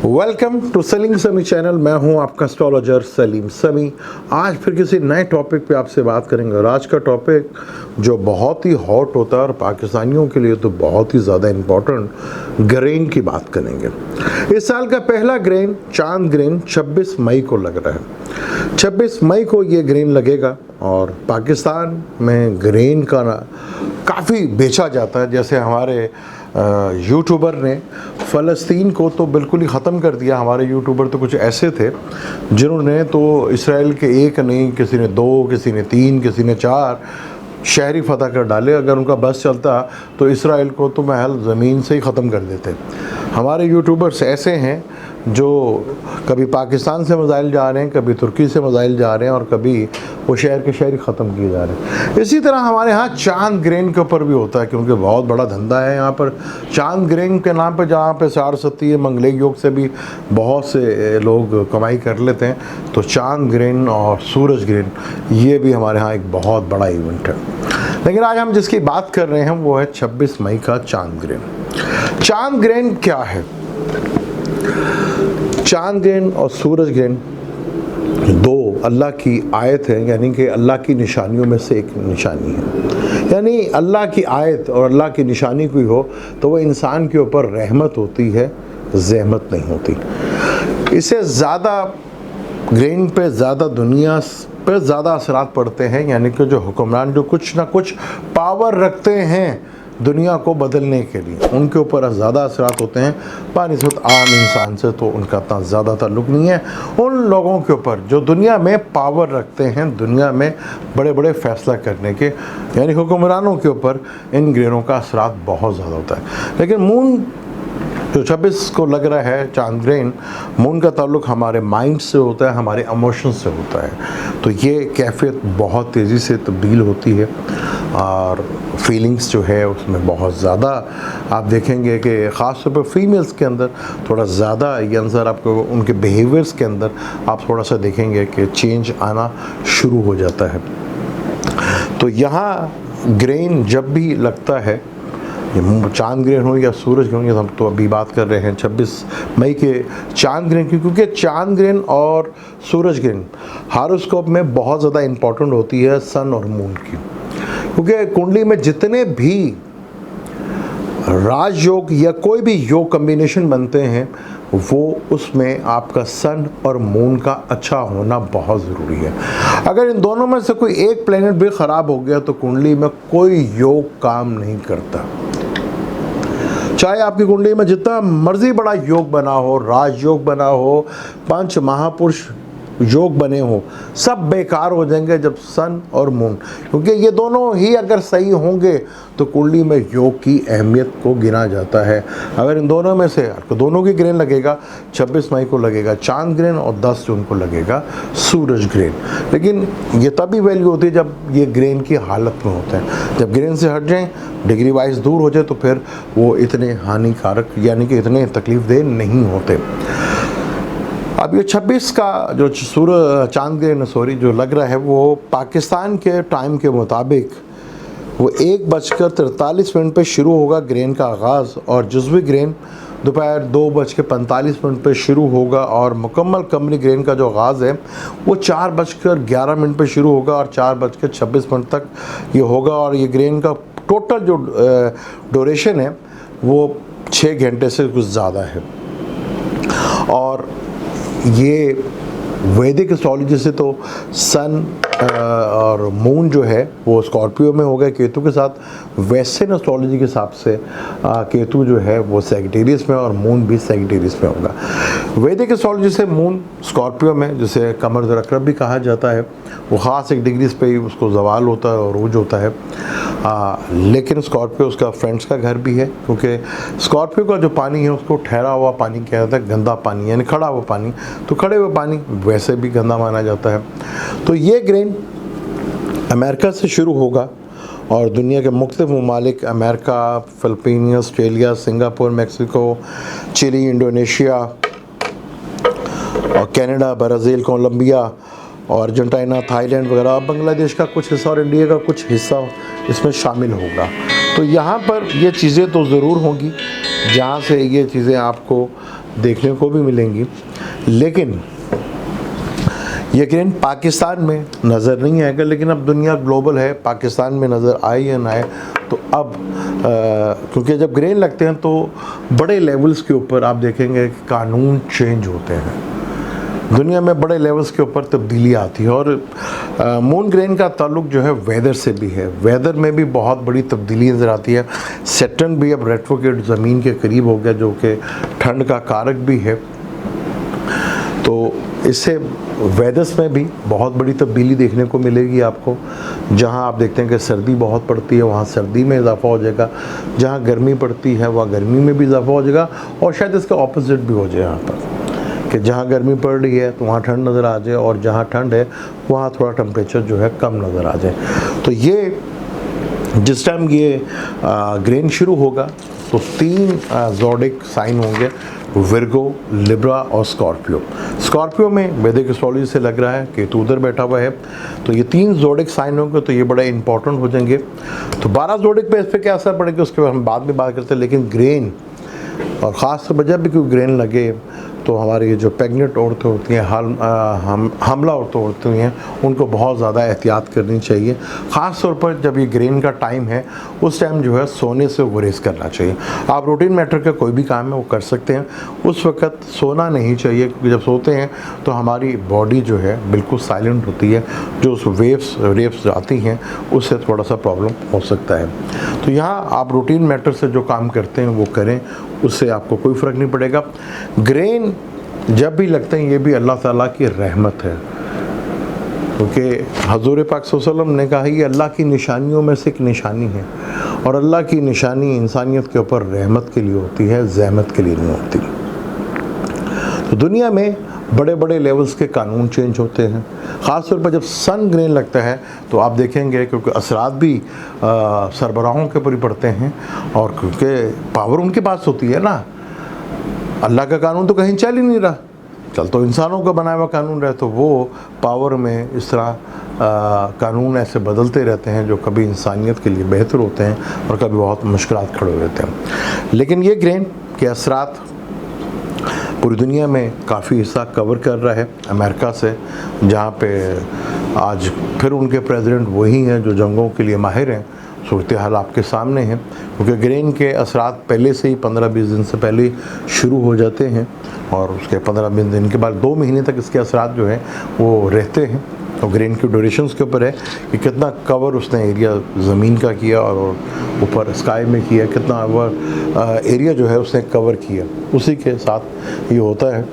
Welcome to Salim समी channel. मैं हूं आपका एस्ट्रोलॉजर सलीम समी। आज फिर किसी नए टॉपिक पे आपसे बात करेंगे और आज का टॉपिक जो बहुत ही हॉट होता है और पाकिस्तानियों के लिए तो बहुत ही ज़्यादा इम्पोर्टेंट ग्रेन की बात करेंगे। इस साल का पहला ग्रेन चांद ग्रेन 26 मई को लग रहा है। 26 मई को ये ग्रेन लगेगा और पाकिस्तान में ग्रेन का काफ़ी बेचा जाता है। जैसे हमारे यूट्यूबर ने फ़लस्तीन को तो बिल्कुल ही ख़त्म कर दिया। हमारे यूट्यूबर तो कुछ ऐसे थे जिन्होंने तो इसराइल के एक नहीं, किसी ने 2, किसी ने 3, किसी ने 4 शहरी फतह कर डाले। अगर उनका बस चलता तो इसराइल को तो महल ज़मीन से ही ख़त्म कर देते। हमारे यूट्यूबर्स ऐसे हैं जो कभी पाकिस्तान से मिसाइल जा रहे हैं, कभी तुर्की से मिसाइल जा रहे हैं और कभी वो शहर के शहर ही ख़त्म किए जा रहे हैं। इसी तरह हमारे यहाँ चांद ग्रेन के ऊपर भी होता है, क्योंकि बहुत बड़ा धंधा है यहाँ पर चांद ग्रेन के नाम पे, जहाँ पे सारस्वती मंगलेक योग से भी बहुत से लोग कमाई कर लेते हैं। तो चांद ग्रेन और सूरज ग्रेन ये भी हमारे यहाँ एक बहुत बड़ा इवेंट है। लेकिन आज हम जिसकी बात कर रहे हैं वो है 26 मई का चांद ग्रेन। चांद ग्रेन क्या है? चांद ग्रेन और सूरज ग्रेन दो अल्लाह की आयत है, यानी कि अल्लाह की निशानियों में से एक निशानी है। यानी अल्लाह की आयत और अल्लाह की निशानी कोई हो तो वो इंसान के ऊपर रहमत होती है, ज़हमत नहीं होती। इससे ज़्यादा ग्रेन पे ज़्यादा दुनिया पर ज़्यादा असरात पड़ते हैं, यानी कि जो हुक्मरान जो कुछ ना कुछ पावर रखते हैं दुनिया को बदलने के लिए, उनके ऊपर ज़्यादा असरात होते हैं। बानिस्बत आम इंसान से तो उनका इतना ज़्यादा ताल्लुक़ नहीं है। उन लोगों के ऊपर जो दुनिया में पावर रखते हैं, दुनिया में बड़े बड़े फ़ैसला करने के, यानी हुक्मरानों के ऊपर इन ग्रेनों का असरात बहुत ज़्यादा होता है। लेकिन मून जो 26 को लग रहा है चांद ग्रेन, मून का ताल्लुक़ हमारे माइंड से होता है, हमारे इमोशन से होता है। तो ये कैफियत बहुत तेज़ी से तब्दील होती है और फीलिंग्स जो है उसमें बहुत ज़्यादा आप देखेंगे कि ख़ास तौर पर फीमेल्स के अंदर थोड़ा ज़्यादा ये अंसर आपको उनके बिहेवियर्स के अंदर आप थोड़ा सा देखेंगे कि चेंज आना शुरू हो जाता है। तो यहाँ ग्रेन जब भी लगता है, ये चांद ग्रेन हो या सूरज ग्रेन, हम तो अभी बात कर रहे हैं 26 मई के चांद ग्रेन की, क्योंकि चांद ग्रेन और सूरज ग्रेन हॉरोस्कोप में बहुत ज़्यादा इम्पॉर्टेंट होती है सन और मून की। क्योंकि कुंडली में जितने भी राजयोग या कोई भी योग कम्बिनेशन बनते हैं वो उसमें आपका सन और मून का अच्छा होना बहुत ज़रूरी है। अगर इन दोनों में से कोई एक प्लेनेट भी ख़राब हो गया तो कुंडली में कोई योग काम नहीं करता। चाहे आपकी कुंडली में जितना मर्जी बड़ा योग बना हो, राजयोग बना हो, 5 महापुरुष योग बने हो, सब बेकार हो जाएंगे जब सन और मून, क्योंकि ये दोनों ही अगर सही होंगे तो कुंडली में योग की अहमियत को गिना जाता है। अगर इन दोनों में से आपको दोनों की ग्रेन लगेगा, 26 मई को लगेगा चांद ग्रेन और 10 जून को लगेगा सूरज ग्रेन। लेकिन ये तभी वैल्यू होती है जब ये ग्रेन की हालत में होते हैं। जब ग्रेन से हट जाएं, डिग्री वाइज दूर हो जाए तो फिर वो इतने हानिकारक यानी कि इतने तकलीफ देह नहीं होते। अब ये 26 का जो चांद ग्रेन जो लग रहा है वो पाकिस्तान के टाइम के मुताबिक वो 1:43 पे शुरू होगा ग्रेन का आगाज़, और जुज़वी ग्रेन दोपहर 2:45 पे शुरू होगा और मुकम्मल कमरी ग्रेन का जो आगाज़ है वो 4:11 पे शुरू होगा और 4:26 तक ये होगा। और ये ग्रेन का टोटल जो ड्यूरेशन है वो 6 घंटे से कुछ ज़्यादा है। और ये वैदिक एस्ट्रोलॉजी से तो सन और मून जो है वो स्कॉर्पियो में होगा केतु के साथ। वेस्टर्न एस्ट्रोलॉजी के हिसाब से केतु जो है वो सैजिटेरियस में और मून भी सैजिटेरियस में होगा। वैदिक एस्ट्रोलॉजी से मून स्कॉर्पियो में, जिसे कमर ज़रक़रब भी कहा जाता है, वो ख़ास एक डिग्रीज पे ही उसको ज़वाल होता है और रूज होता है। लेकिन स्कॉर्पियो उसका फ्रेंड्स का घर भी है, क्योंकि स्कॉर्पियो का जो पानी है उसको ठहरा हुआ पानी कहा जाता है, गंदा पानी यानी खड़ा हुआ पानी। तो खड़े हुए पानी वैसे भी गंदा माना जाता है। तो ये ग्रेन अमेरिका से शुरू होगा और दुनिया के मुख्तलिफ ममालिक, America, Philippine, Australia, Singapore, Mexico, Chile, Indonesia और कनाडा, ब्राज़ील, कोलंबिया और अर्जेंटीना, थाईलैंड वगैरह, बांग्लादेश का कुछ हिस्सा और इंडिया का कुछ हिस्सा इसमें शामिल होगा। तो यहाँ पर ये चीज़ें तो ज़रूर होंगी जहाँ से ये चीज़ें आपको देखने को भी मिलेंगी, लेकिन ये ग्रेन पाकिस्तान में नज़र नहीं आएगा। लेकिन अब दुनिया ग्लोबल है, पाकिस्तान में नज़र आए या ना आए, तो अब क्योंकि जब ग्रेन लगते हैं तो बड़े लेवल्स के ऊपर आप देखेंगे कि कानून चेंज होते हैं, दुनिया में बड़े लेवल्स के ऊपर तब्दीली आती है। और मून ग्रेन का ताल्लुक जो है वेदर से भी है, वेदर में भी बहुत बड़ी तब्दीली नज़र आती है। सैटर्न भी अब रेट्रोग्रेड ज़मीन के करीब हो गया, जो कि ठंड का कारक भी है, तो इससे वेदर्स में भी बहुत बड़ी तब्दीली देखने को मिलेगी आपको। जहां आप देखते हैं कि सर्दी बहुत पड़ती है, वहां सर्दी में इजाफा हो जाएगा, जहां गर्मी पड़ती है वहाँ गर्मी में भी इजाफा हो जाएगा, और शायद इसका ऑपोजिट भी हो जाए यहाँ पर, कि जहाँ गर्मी पड़ रही है तो वहाँ ठंड नज़र आ जाए, और जहाँ ठंड है वहाँ थोड़ा टेम्परेचर जो है कम नज़र आ जाए। तो ये जिस टाइम ये ग्रेन शुरू होगा तो 3 ज़ोडिक साइन होंगे, विर्गो, लिब्रा और स्कॉर्पियो। स्कॉर्पियो में वैदिक एस्ट्रोलॉजी से लग रहा है कि तो उधर बैठा हुआ है, तो ये 3 ज़ोडिक साइन होंगे, तो ये बड़े इंपॉर्टेंट हो जाएंगे। तो 12 ज़ोडिक पे इस पर क्या असर पड़ेगा उसके बाद हम बाद में बात करते हैं। लेकिन ग्रेन, और ख़ास तौर पर जब भी कोई ग्रेन लगे तो हमारी जो प्रेग्नेंट औरतें होती हैं, हमला औरतें होती हैं, उनको बहुत ज़्यादा एहतियात करनी चाहिए। ख़ास तौर पर जब ये ग्रेन का टाइम है उस टाइम जो है सोने से गुरेज करना चाहिए। आप रूटीन मैटर का कोई भी काम है वो कर सकते हैं, उस वक्त सोना नहीं चाहिए, क्योंकि जब सोते हैं तो हमारी बॉडी जो है बिल्कुल साइलेंट होती है, जो उस वेव्स आती हैं उससे थोड़ा सा प्रॉब्लम हो सकता है। तो यहाँ आप रूटीन मैटर से जो काम करते हैं वो करें, उससे आपको कोई फ़र्क नहीं पड़ेगा। ग्रेन जब भी लगते हैं ये भी अल्लाह ताला की रहमत है, क्योंकि हजूर पाक सल्लल्लाहु अलैहि वसल्लम ने कहा ये अल्लाह की निशानियों में से एक निशानी है, और अल्लाह की निशानी इंसानियत के ऊपर रहमत के लिए होती है, ज़हमत के लिए नहीं होती। तो दुनिया में बड़े बड़े लेवल्स के कानून चेंज होते हैं। ख़ास तौर पर जब सन ग्रेन लगता है तो आप देखेंगे, क्योंकि असरात भी सरबराहों के ऊपर ही पड़ते हैं, और क्योंकि पावर उनके पास होती है ना, अल्लाह का कानून तो कहीं चल ही नहीं रहा, चल तो इंसानों का बनाया हुआ कानून रहे, तो वो पावर में इस तरह कानून ऐसे बदलते रहते हैं जो कभी इंसानियत के लिए बेहतर होते हैं और कभी बहुत मुश्किलात खड़े हो जाते हैं। लेकिन ये ग्रेन के असरात पूरी दुनिया में काफ़ी हिस्सा कवर कर रहा है, अमेरिका से, जहाँ पे आज फिर उनके प्रेसिडेंट वही हैं जो जंगों के लिए माहिर हैं। सूरत हाल आपके सामने है, क्योंकि ग्रेन के असरात पहले से ही 15-20 दिन से पहले शुरू हो जाते हैं, और उसके 15-20 दिन के बाद 2 महीने तक इसके असरात जो हैं वो रहते हैं। तो ग्रेन की ड्यूरेशंस के ऊपर है कि कितना कवर उसने एरिया ज़मीन का किया और ऊपर स्काई में किया, कितना ओवर एरिया जो है उसने कवर किया, उसी के साथ ये होता है।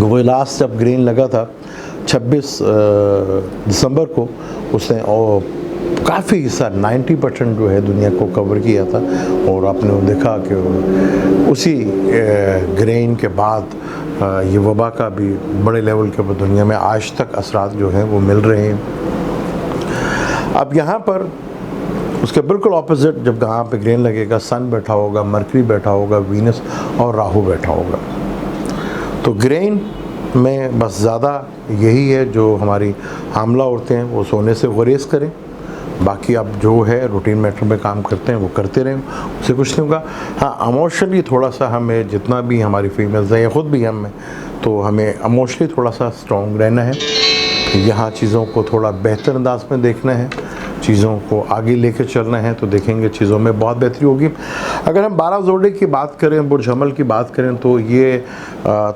वो लास्ट जब ग्रेन लगा था 26 दिसंबर को, उसने काफ़ी हिस्सा 90% जो है दुनिया को कवर किया था, और आपने देखा कि उसी ग्रेन के बाद ये वबा का भी बड़े लेवल के ऊपर दुनिया में आज तक असरात जो हैं वो मिल रहे हैं। अब यहाँ पर उसके बिल्कुल ऑपोजिट जब यहाँ पे ग्रेन लगेगा, सन बैठा होगा, मरकरी बैठा होगा, वीनस और राहु बैठा होगा। तो ग्रेन में बस ज़्यादा यही है, जो हमारी हामला औरतें हैं वो सोने से गुरेज करें, बाकी आप जो है रूटीन मैटर में काम करते हैं वो करते रहें, उससे कुछ नहीं होगा। हाँ, इमोशनली थोड़ा सा हमें, जितना भी हमारी फीमेल्स हैं या ख़ुद भी हम हैं, तो हमें इमोशनली थोड़ा सा स्ट्रॉन्ग रहना है, यहाँ चीज़ों को थोड़ा बेहतर अंदाज में देखना है, चीज़ों को आगे लेकर चलना है, तो देखेंगे चीज़ों में बहुत बेहतरी होगी। अगर हम 12 ज़ोडिक की बात करें, बुर्ज हमल की बात करें, तो ये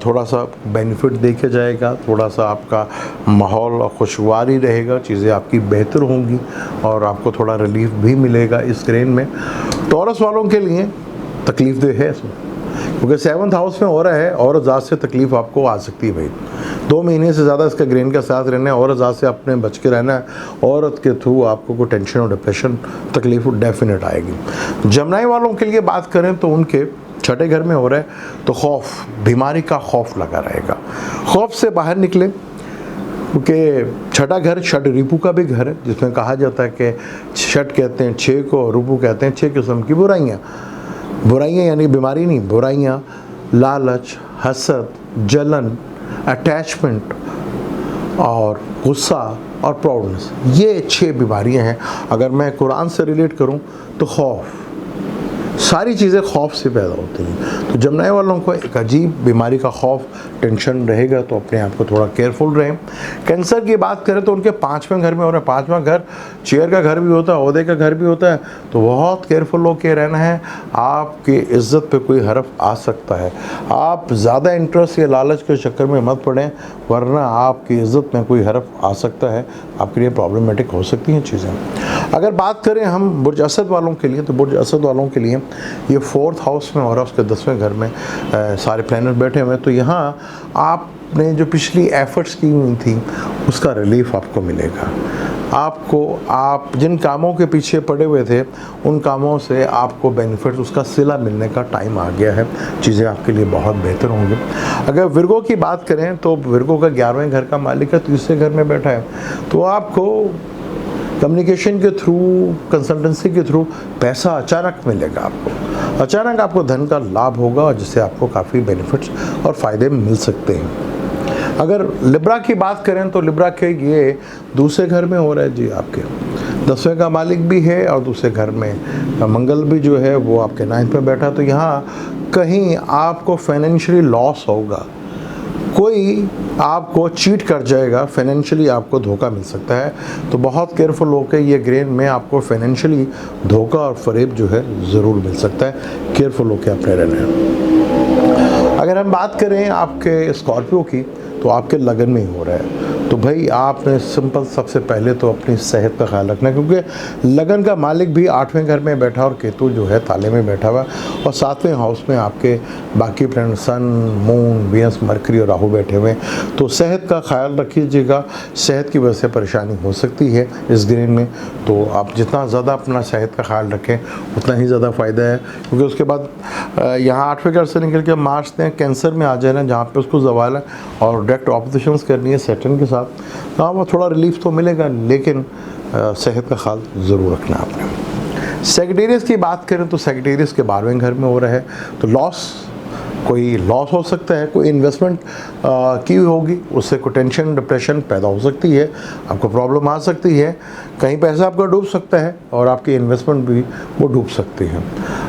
थोड़ा सा बेनिफिट देके जाएगा, थोड़ा सा आपका माहौल और खुशगवारी रहेगा, चीज़ें आपकी बेहतर होंगी और आपको थोड़ा रिलीफ भी मिलेगा इस ग्रेन में। टॉरस वालों के लिए तकलीफ दे है इसमें, क्योंकि 7th हाउस में हो रहा है, और ज़ात से तकलीफ़ आपको आ सकती है भाई। 2 महीने से ज़्यादा इसका ग्रेन का साथ रहना है, और ज़ात से अपने बच के रहना है। औरत के थ्रू आपको कोई टेंशन और डिप्रेशन तकलीफ डेफिनेट आएगी। जमनाई वालों के लिए बात करें तो उनके 6ठे घर में हो रहा है, तो खौफ, बीमारी का खौफ लगा रहेगा। खौफ से बाहर निकले, क्योंकि 6ठा घर षड रिपु का भी घर है, जिसमें कहा जाता है कि षट कहते हैं 6 को, रिपु कहते हैं 6 किस्म की बुराइयाँ। बुराइयाँ यानी बीमारी नहीं, बुराइयाँ लालच, हसद, जलन, अटैचमेंट और गुस्सा और प्राउडनेस, ये 6 बीमारियां हैं। अगर मैं कुरान से रिलेट करूं तो खौफ, सारी चीज़ें खौफ से पैदा होती हैं। तो जब नए वालों को एक अजीब बीमारी का खौफ, टेंशन रहेगा तो अपने आप को थोड़ा केयरफुल रहें। कैंसर की बात करें तो उनके 5वें घर में हो रहा है। 5वां घर चेयर का घर भी होता है, ओहदे का घर भी होता है, तो बहुत केयरफुल होकर रहना है। आपकी इज़्ज़त पे कोई हरफ आ सकता है। आप ज़्यादा इंटरेस्ट या लालच के चक्कर में मत पड़ें, वरना आपकी इज़्ज़त में कोई हरफ आ सकता है, आपके लिए प्रॉब्लमेटिक हो सकती हैं चीज़ें। अगर बात करें हम बुर्ज असद वालों के लिए, तो बुर्ज असद वालों के लिए ये 4th हाउस में हो रहा है, उसके 10वें घर में सारे प्लैनेट बैठे हुए हैं। तो यहाँ आपने जो पिछली एफर्ट्स की हुई थी उसका रिलीफ आपको मिलेगा। आप जिन कामों के पीछे पड़े हुए थे उन कामों से आपको बेनिफिट, उसका सिला मिलने का टाइम आ गया है। चीज़ें आपके लिए बहुत बेहतर होंगी। अगर विर्गो की बात करें तो विर्गो का 11वें घर का मालिक है, 3रे घर में बैठा है। तो आपको कम्युनिकेशन के थ्रू, कंसल्टेंसी के थ्रू पैसा अचानक मिलेगा। अचानक आपको धन का लाभ होगा, जिससे आपको काफ़ी बेनिफिट्स और फ़ायदे मिल सकते हैं। अगर लिब्रा की बात करें तो लिब्रा के ये 2रे घर में हो रहा है जी, आपके 10वें का मालिक भी है और 2रे घर में मंगल भी जो है वो आपके 9th में बैठा। तो यहाँ कहीं आपको फाइनेंशियली लॉस होगा, कोई आपको चीट कर जाएगा, फाइनेंशियली आपको धोखा मिल सकता है। तो बहुत केयरफुल होकर ये ग्रेन में आपको फाइनेंशियली धोखा और फरेब जो है ज़रूर मिल सकता है। केयरफुल होकर अपने रहना है। अगर हम बात करें आपके स्कॉर्पियो की, तो आपके लगन में ही हो रहा है। तो भाई आपने सिंपल सबसे पहले तो अपनी सेहत का ख्याल रखना है, क्योंकि लगन का मालिक भी 8वें घर में बैठा और केतु जो है ताले में बैठा हुआ, और 7वें हाउस में आपके बाकी planet sun, moon, Venus, Mercury और राहु बैठे हुए हैं। तो सेहत का ख्याल रखिएगा। सेहत की वजह से परेशानी हो सकती है इस ग्रेन में। तो आप जितना ज़्यादा अपना सेहत का ख्याल रखें उतना ही ज़्यादा फ़ायदा है, क्योंकि उसके बाद यहाँ 8वें घर से निकल के मार्च ने कैंसर में आ जाना, जहाँ पर उसको ज़वाल है और डायरेक्ट ऑपोजिशंस करनी है सैटर्न के साथ। हाँ, वो थोड़ा रिलीफ तो मिलेगा, लेकिन सेहत का ख्याल ज़रूर रखना आपने। सेक्रेटेरियस की बात करें तो सेक्रेटेरियस के 12वें घर में हो रहा है। तो कोई लॉस हो सकता है, कोई इन्वेस्टमेंट की होगी, उससे कोई टेंशन, डिप्रेशन पैदा हो सकती है, आपको प्रॉब्लम आ सकती है, कहीं पैसा आपका डूब सकता है और आपकी इन्वेस्टमेंट भी वो डूब सकती है।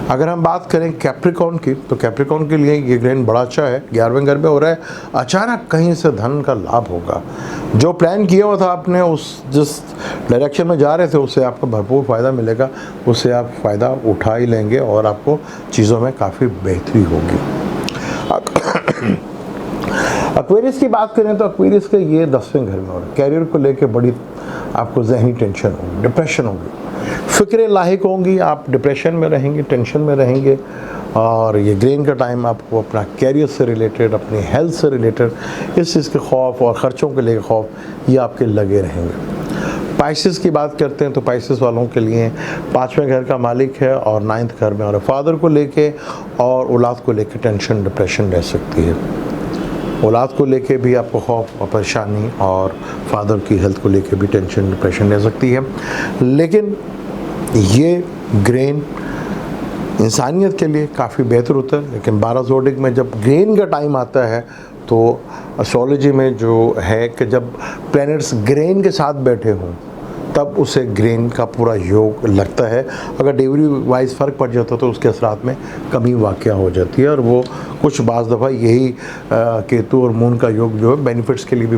अगर हम बात करें कैप्रिकॉर्न की, तो कैप्रिकॉर्न के लिए ये ग्रेन बड़ा अच्छा है, 11वें घर में हो रहा है। अचानक कहीं से धन का लाभ होगा। जो प्लान किया हुआ था आपने, जिस डायरेक्शन में जा रहे थे, उससे आपको भरपूर फ़ायदा मिलेगा, उससे आप फ़ायदा उठा ही लेंगे और आपको चीज़ों में काफ़ी बेहतरी होगी। एक्वेरियस की बात करें तो एक्वेरियस के ये 10वें घर में हो रहा है। कैरियर को लेके बड़ी आपको ज़हनी टेंशन होगी, डिप्रेशन होगी, फ़िक्रें लाहिक होंगी, आप डिप्रेशन में रहेंगे, टेंशन में रहेंगे। और ये ग्रेन का टाइम आपको अपना कैरियर से रिलेटेड, अपनी हेल्थ से रिलेटेड इस चीज़ के खौफ और ख़र्चों के लिए खौफ ये आपके लगे रहेंगे। पाइसेस की बात करते हैं तो पाइसेस वालों के लिए 5वें घर का मालिक है और 9th घर में, और फादर को लेके और औलाद को लेके टेंशन, डिप्रेशन रह सकती है। औलाद को लेके भी आपको खौफ और परेशानी, और फादर की हेल्थ को लेके भी टेंशन, डिप्रेशन रह सकती है। लेकिन ये ग्रेन इंसानियत के लिए काफ़ी बेहतर होता है। लेकिन 12 ज़ोडिक में जब ग्रेन का टाइम आता है तो एस्ट्रोलॉजी में जो है कि जब प्लैनेट्स ग्रेन के साथ बैठे हों तब उसे ग्रेन का पूरा योग लगता है। अगर डिग्री वाइज फ़र्क पड़ जाता तो उसके असरात में कमी वाक़या हो जाती है, और वो कुछ बाज़ दफ़ा यही केतु और मून का योग जो है बेनिफिट्स के लिए भी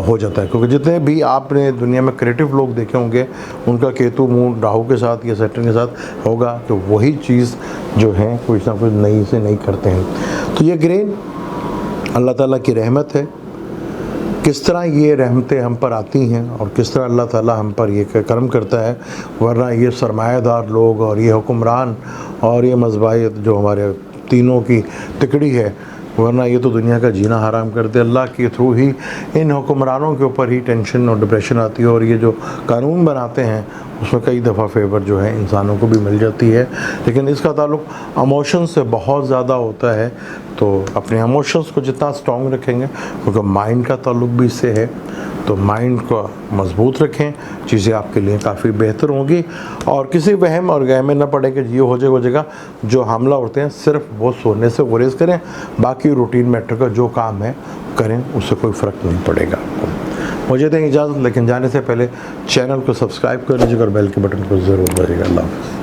हो जाता है। क्योंकि जितने भी आपने दुनिया में क्रिएटिव लोग देखे होंगे उनका केतु मून राहु के साथ या सैटर्न के साथ होगा, तो वही चीज़ जो है कुछ ना कुछ नई से नई करते हैं। तो ये ग्रेन अल्लाह ताला की रहमत है। किस तरह ये रहमतें हम पर आती हैं और किस तरह अल्लाह ताला हम पर ये करम करता है, वरना ये सरमायादार लोग और ये हुक्मरान और ये मज़बाहियत जो हमारे तीनों की तिकड़ी है, वरना ये तो दुनिया का जीना हराम कर दे। अल्लाह के थ्रू ही इन हुक्मरानों के ऊपर ही टेंशन और डिप्रेशन आती है, और ये जो कानून बनाते हैं उसमें कई दफ़ा फेवर जो है इंसानों को भी मिल जाती है। लेकिन इसका ताल्लुक इमोशन से बहुत ज़्यादा होता है। तो अपने इमोशंस को जितना स्ट्रॉन्ग रखेंगे, क्योंकि माइंड का ताल्लुक भी इससे है, तो माइंड को मजबूत रखें, चीज़ें आपके लिए काफ़ी बेहतर होंगी। और किसी वहम और गह में न पड़े कि ये हो जाएगा। जो हमला होते हैं सिर्फ वो सोने से गुरेज करें, बाकी रूटीन मैटर का जो काम है करें, उससे कोई फ़र्क नहीं पड़ेगा आपको। मुझे दें इजाज़त, लेकिन जाने से पहले चैनल को सब्सक्राइब कर लीजिएगा और बेल के बटन को ज़रूर दबाइएगा। अल्लाह हाफ़िज़।